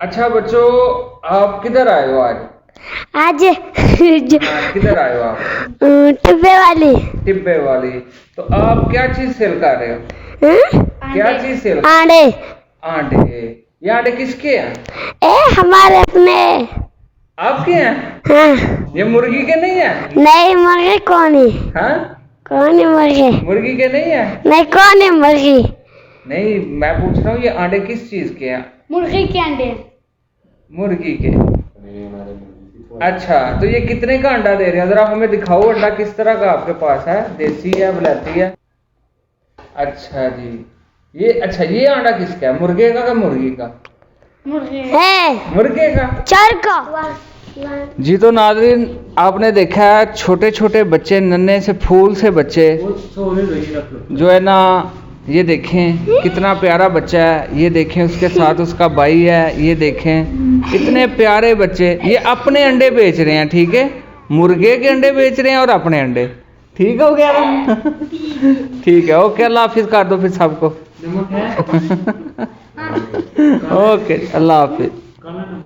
अच्छा बच्चों, आप किधर आए हो आज? आज किधर आए हो आप? टिब्बे वाली। टिब्बे वाली। तो आप क्या चीज सेल कर रहे हो? क्या चीज सेल? आंडे। आंडे। ये आंडे किसके हैं? हमारे अपने। आपके हैं? हाँ। ये मुर्गी के नहीं है? नहीं, मुर्गी कौन है? हाँ? कौन है मुर्गी? मुर्गी के नहीं है? नहीं, कौन है मुर्गी? नहीं, मैं पूछ रहा हूँ ये अंडे किस चीज के हैं? मुर्गी के अंडे। मुर्गी के। अच्छा, तो ये कितने का अंडा दे रहे हैं? जरा हमें दिखाओ, अंडा किस तरह का आपके पास है, देसी है, विलायती है? अच्छा जी, ये अच्छा, ये अंडा किसका है, मुर्गे का मुर्गी का? है मुर्गे का। चार का। जी तो नाज़रीन, आपने देखा है छोटे छोटे बच्चे, नन्हे से फूल से बच्चे जो है ना, ये देखें कितना प्यारा बच्चा है, ये देखें उसके साथ उसका भाई है, ये देखें इतने प्यारे बच्चे, ये अपने अंडे बेच रहे हैं। ठीक है, मुर्गे के अंडे बेच रहे हैं और अपने अंडे। ठीक हो गया ना? ठीक है, ओके, अल्लाह हाफिज कर दो फिर सबको। ओके, अल्लाह हाफिज।